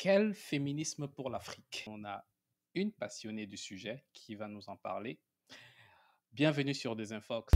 Quel féminisme pour l'Afrique? On a une passionnée du sujet qui va nous en parler. Bienvenue sur Desinfox.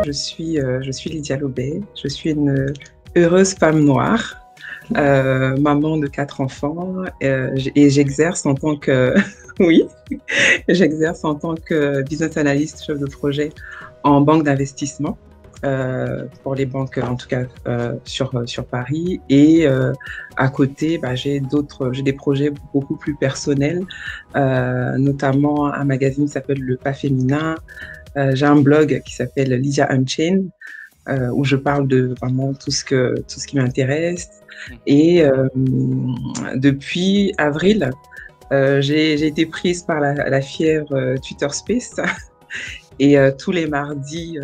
Je suis Lydia Lobet, je suis une heureuse femme noire, maman de 4 enfants et j'exerce en tant que, oui, j'exerce en tant que business analyst, chef de projet en banque d'investissement pour les banques, en tout cas sur Paris. Et à côté, j'ai des projets beaucoup plus personnels, notamment un magazine qui s'appelle Le Pas Féminin. J'ai un blog qui s'appelle Lydia Unchained, où je parle de vraiment tout ce qui m'intéresse. Et depuis avril, j'ai été prise par la fière Twitter Space. Et tous les mardis,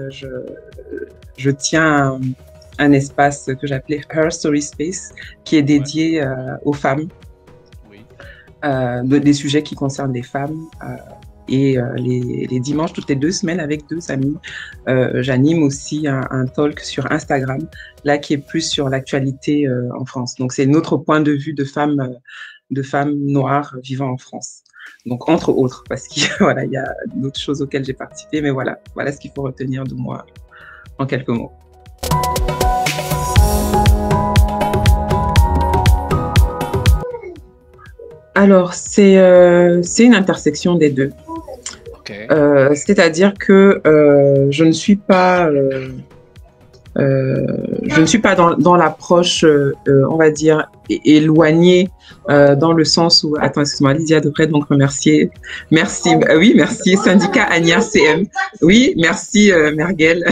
je tiens un espace que j'appelais Her Story Space, qui est dédié aux femmes, des sujets qui concernent les femmes. Et les dimanches, toutes les 2 semaines, avec 2 amis, j'anime aussi un talk sur Instagram, là qui est plus sur l'actualité en France. Donc c'est notre point de vue de femmes noires vivant en France. Donc entre autres, parce qu'il voilà, y a d'autres choses auxquelles j'ai participé, mais voilà ce qu'il faut retenir de moi en quelques mots. Alors c'est une intersection des deux. Okay. C'est-à-dire que je ne suis pas dans l'approche, on va dire, éloignée, dans le sens où, attends, excuse-moi, Lydia devrait donc remercier. Merci, oui, merci, syndicat Ania CM. Oui, merci Merguel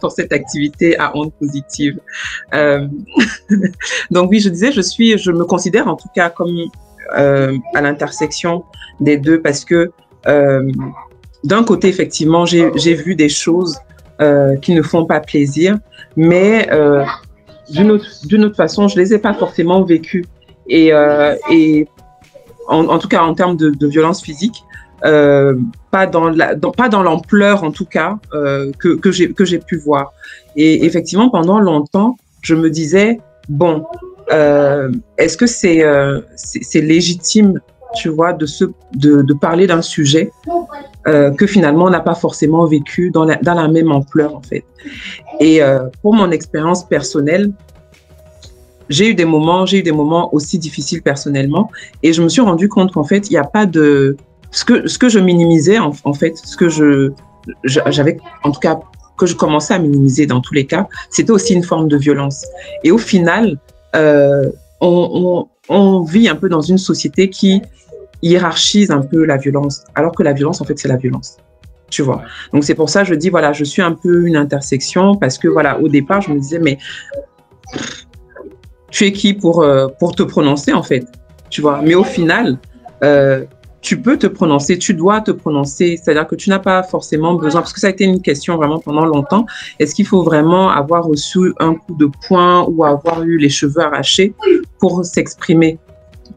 pour cette activité à ondes positives. Donc oui, je disais, je me considère en tout cas comme à l'intersection des deux, parce que d'un côté, effectivement, j'ai vu des choses qui ne font pas plaisir, mais d'une autre façon, je les ai pas forcément vécues. Et en tout cas, en termes de violence physique, pas dans l'ampleur, en tout cas, que j'ai pu voir. Et effectivement, pendant longtemps, je me disais, bon, est-ce que c'est légitime, tu vois, de parler d'un sujet que finalement on n'a pas forcément vécu dans la même ampleur, en fait. Et pour mon expérience personnelle, j'ai eu des moments aussi difficiles personnellement, et je me suis rendu compte qu'en fait, il n'y a pas de... Ce que je minimisais, en fait, ce que j'avais, en tout cas, que je commençais à minimiser dans tous les cas, c'était aussi une forme de violence. Et au final, on vit un peu dans une société qui hiérarchise un peu la violence, alors que la violence, en fait, c'est la violence, tu vois. Donc, c'est pour ça que je dis, voilà, je suis un peu une intersection, parce que, voilà, au départ, je me disais, mais tu es qui pour te prononcer, en fait, tu vois. Mais au final, tu peux te prononcer, tu dois te prononcer, c'est-à-dire que tu n'as pas forcément besoin, parce que ça a été une question vraiment pendant longtemps, est-ce qu'il faut vraiment avoir reçu un coup de poing ou avoir eu les cheveux arrachés pour s'exprimer?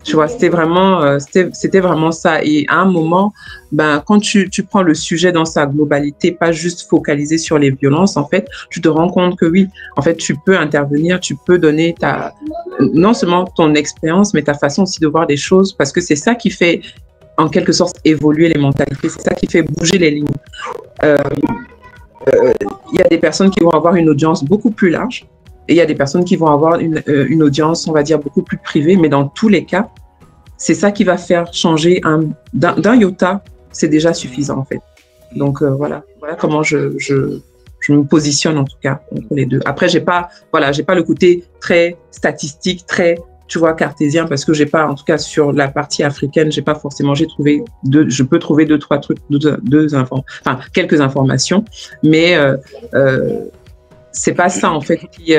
Tu vois, c'était vraiment ça. Et à un moment, quand tu prends le sujet dans sa globalité, pas juste focalisé sur les violences, en fait, tu te rends compte que oui, en fait, tu peux intervenir, tu peux donner non seulement ton expérience, mais ta façon aussi de voir des choses, parce que c'est ça qui fait, en quelque sorte, évoluer les mentalités, c'est ça qui fait bouger les lignes. Il y a des personnes qui vont avoir une audience beaucoup plus large, et il y a des personnes qui vont avoir une audience, on va dire, beaucoup plus privée, mais dans tous les cas, c'est ça qui va faire changer d'un iota, c'est déjà suffisant, en fait. Donc, voilà comment je me positionne, en tout cas, entre les deux. Après, j'ai pas le côté très statistique, très, tu vois, cartésien, parce que j'ai pas, en tout cas, sur la partie africaine, je peux trouver 2-3 trucs, quelques informations, mais c'est pas ça, en fait, qui,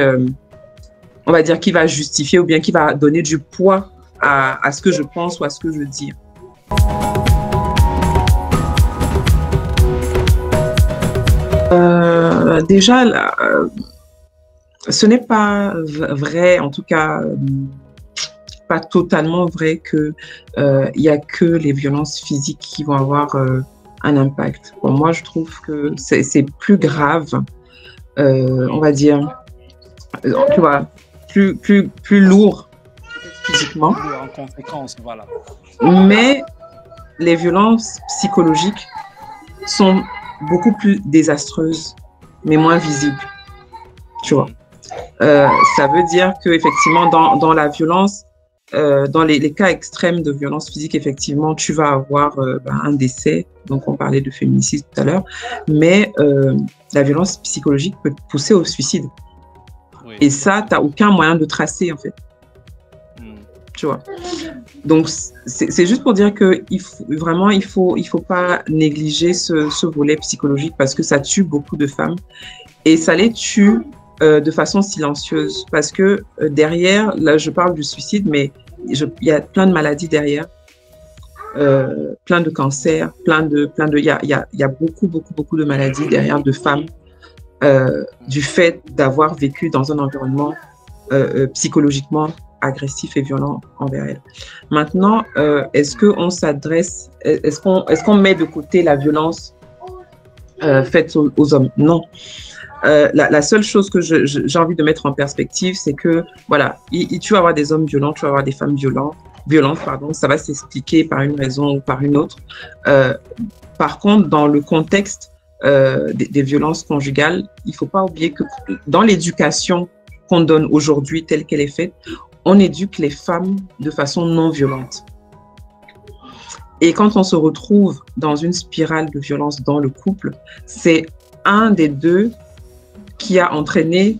on va dire, qui va justifier ou bien qui va donner du poids à ce que je pense ou à ce que je dis. Déjà, ce n'est pas vrai, en tout cas, pas totalement vrai que il y a que les violences physiques qui vont avoir un impact. Pour moi, je trouve que c'est plus grave, on va dire, tu vois, plus lourd physiquement. En conséquence, voilà. Mais les violences psychologiques sont beaucoup plus désastreuses, mais moins visibles. Tu vois. Ça veut dire qu'effectivement, dans la violence, dans les cas extrêmes de violence physique, effectivement, tu vas avoir un décès. Donc, on parlait de féminicide tout à l'heure. Mais la violence psychologique peut pousser au suicide. Oui. Et ça, tu n'as aucun moyen de tracer, en fait. Tu vois. Donc, c'est juste pour dire qu'il faut pas négliger ce volet psychologique parce que ça tue beaucoup de femmes. Et ça les tue de façon silencieuse parce que derrière, là, je parle du suicide, mais il y a plein de maladies derrière, plein de cancers, il y a beaucoup de maladies derrière de femmes du fait d'avoir vécu dans un environnement psychologiquement agressif et violent envers elles. Maintenant, est-ce qu'on met de côté la violence faite aux hommes? Non. La seule chose que j'ai envie de mettre en perspective, c'est que, voilà, tu vas avoir des hommes violents, tu vas avoir des femmes violentes, ça va s'expliquer par une raison ou par une autre. Par contre, dans le contexte des violences conjugales, il ne faut pas oublier que dans l'éducation qu'on donne aujourd'hui, telle qu'elle est faite, on éduque les femmes de façon non violente. Et quand on se retrouve dans une spirale de violence dans le couple, c'est un des deux qui a entraîné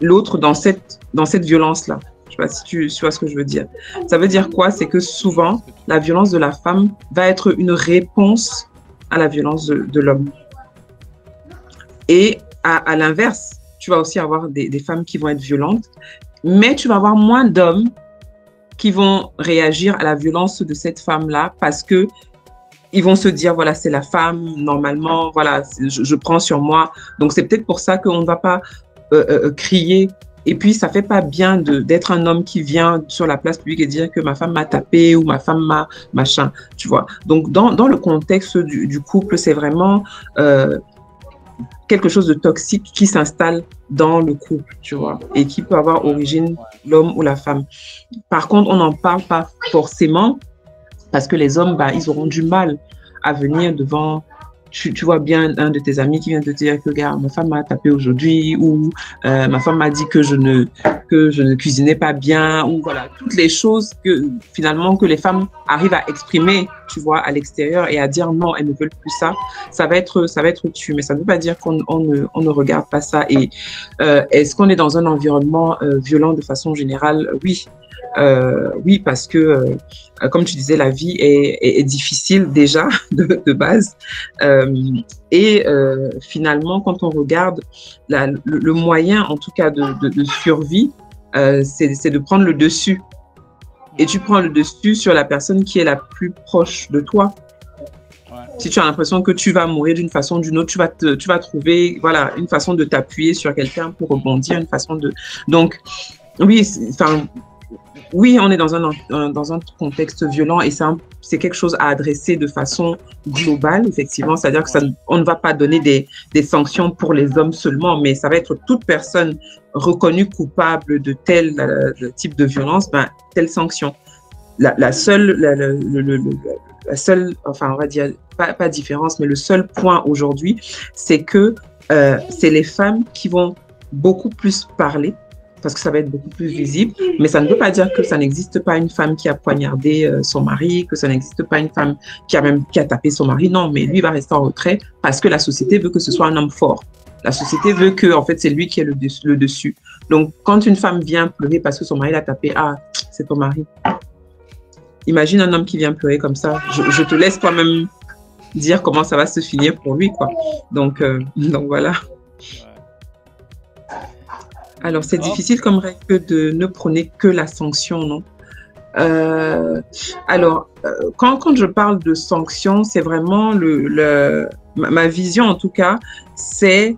l'autre dans cette violence-là. Je ne sais pas si tu vois ce que je veux dire. Ça veut dire quoi? C'est que souvent, la violence de la femme va être une réponse à la violence de l'homme. Et à l'inverse, tu vas aussi avoir des femmes qui vont être violentes, mais tu vas avoir moins d'hommes qui vont réagir à la violence de cette femme-là parce que ils vont se dire, voilà, c'est la femme, normalement, voilà, je prends sur moi. Donc, c'est peut-être pour ça qu'on ne va pas crier. Et puis, ça ne fait pas bien d'être un homme qui vient sur la place publique et dire que ma femme m'a tapé ou ma femme m'a machin, tu vois. Donc, dans le contexte du couple, c'est vraiment quelque chose de toxique qui s'installe dans le couple, tu vois, et qui peut avoir origine l'homme ou la femme. Par contre, on n'en parle pas forcément parce que les hommes, ils auront du mal à venir devant. Tu vois bien un de tes amis qui vient te dire que, regarde, ma femme m'a tapé aujourd'hui, ou ma femme m'a dit que je ne cuisinais pas bien, ou voilà, toutes les choses que finalement que les femmes arrivent à exprimer, tu vois, à l'extérieur et à dire non, elles ne veulent plus ça. Ça va être tu. Mais ça ne veut pas dire qu'on ne regarde pas ça. Et est-ce qu'on est dans un environnement violent de façon générale? Oui. Oui, parce que, comme tu disais, la vie est difficile déjà de base. Et finalement, quand on regarde le moyen, en tout cas, de survie, c'est de prendre le dessus. Et tu prends le dessus sur la personne qui est la plus proche de toi. Ouais. Si tu as l'impression que tu vas mourir d'une façon ou d'une autre, tu vas trouver, voilà, une façon de t'appuyer sur quelqu'un pour rebondir, une façon de... Donc, oui, oui, on est dans un contexte violent et c'est quelque chose à adresser de façon globale, effectivement. C'est-à-dire qu'on ne va pas donner des sanctions pour les hommes seulement, mais ça va être toute personne reconnue coupable de tel type de violence, telle sanction. La seule, enfin, on va dire, pas différence, mais le seul point aujourd'hui, c'est que c'est les femmes qui vont beaucoup plus parler, parce que ça va être beaucoup plus visible, mais ça ne veut pas dire que ça n'existe pas une femme qui a poignardé son mari, que ça n'existe pas une femme qui a tapé son mari. Non, mais lui va rester en retrait parce que la société veut que ce soit un homme fort. La société veut que, en fait, c'est lui qui est le dessus. Donc, quand une femme vient pleurer parce que son mari l'a tapé, c'est ton mari. Imagine un homme qui vient pleurer comme ça. Je te laisse toi-même dire comment ça va se finir pour lui, quoi. Donc voilà. Alors, c'est difficile comme règle de ne prôner que la sanction, non? Alors, quand je parle de sanction, c'est vraiment ma vision, en tout cas, c'est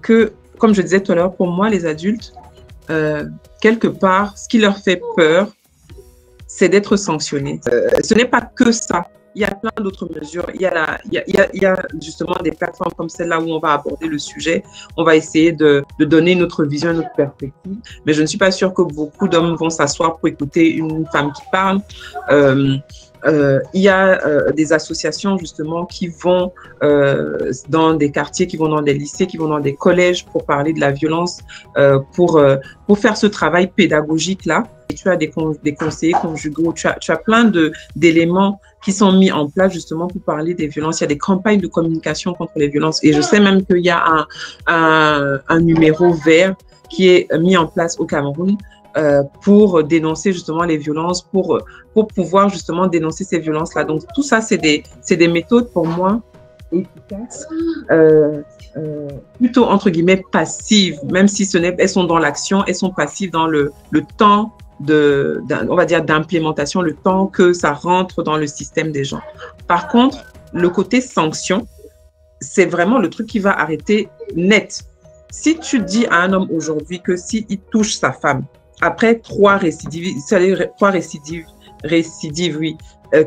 que comme je disais tout à l'heure, pour moi, les adultes, quelque part, ce qui leur fait peur, c'est d'être sanctionnés. Ce n'est pas que ça. Il y a plein d'autres mesures. Il y a justement des plateformes comme celle-là où on va aborder le sujet. On va essayer de donner notre vision, notre perspective. Mais je ne suis pas sûre que beaucoup d'hommes vont s'asseoir pour écouter une femme qui parle. Il y a des associations justement qui vont dans des quartiers, qui vont dans des lycées, qui vont dans des collèges pour parler de la violence, pour faire ce travail pédagogique-là. Et tu as des conseillers conjugaux, tu as plein d'éléments qui sont mis en place justement pour parler des violences. Il y a des campagnes de communication contre les violences. Et je sais même qu'il y a un numéro vert qui est mis en place au Cameroun pour dénoncer justement les violences, pour pouvoir justement dénoncer ces violences-là. Donc, tout ça, c'est des méthodes pour moi efficaces, plutôt entre guillemets passives, même si elles sont dans l'action, elles sont passives dans le temps on va dire d'implémentation, le temps que ça rentre dans le système des gens. Par contre, le côté sanction, c'est vraiment le truc qui va arrêter net. Si tu dis à un homme aujourd'hui que s'il touche sa femme, après 3 récidives, oui,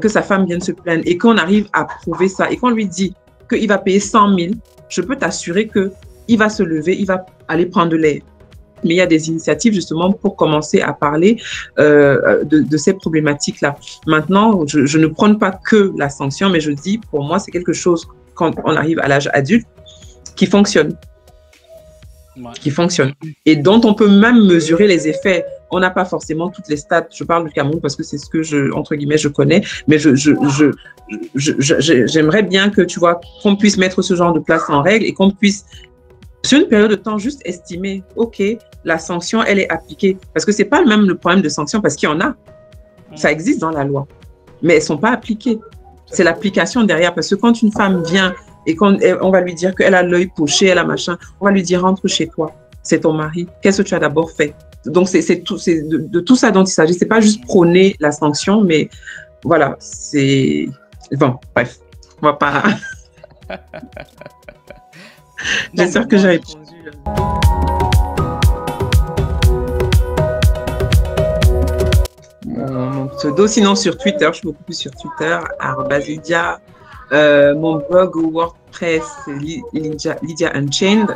que sa femme vienne se plaindre et qu'on arrive à prouver ça et qu'on lui dit qu'il va payer 100 000, je peux t'assurer qu'il va se lever, il va aller prendre l'air. Mais il y a des initiatives justement pour commencer à parler de ces problématiques-là. Maintenant, je ne prône pas que la sanction, mais je dis, pour moi, c'est quelque chose, quand on arrive à l'âge adulte, qui fonctionne. Qui fonctionne et dont on peut même mesurer les effets. On n'a pas forcément toutes les stats. Je parle du Cameroun parce que c'est ce que entre guillemets, je connais, mais j'aimerais bien que, tu vois, qu'on puisse mettre ce genre de place en règle et qu'on puisse, sur une période de temps, juste estimer, OK, la sanction, elle est appliquée. Parce que c'est pas même le problème de sanction, parce qu'il y en a. Ça existe dans la loi, mais elles sont pas appliquées. C'est l'application derrière, parce que quand une femme vient et on va lui dire qu'elle a l'œil poché, elle a machin, on va lui dire rentre chez toi, c'est ton mari. Qu'est-ce que tu as d'abord fait? Donc c'est de tout ça dont il s'agit. C'est pas juste prôner la sanction, mais voilà, c'est bon. Bref, on va pas. J'espère que j'ai répondu. Mon pseudo, sinon sur Twitter, je suis beaucoup plus sur Twitter, @Lydia. Mon blog WordPress, Lydia Unchained.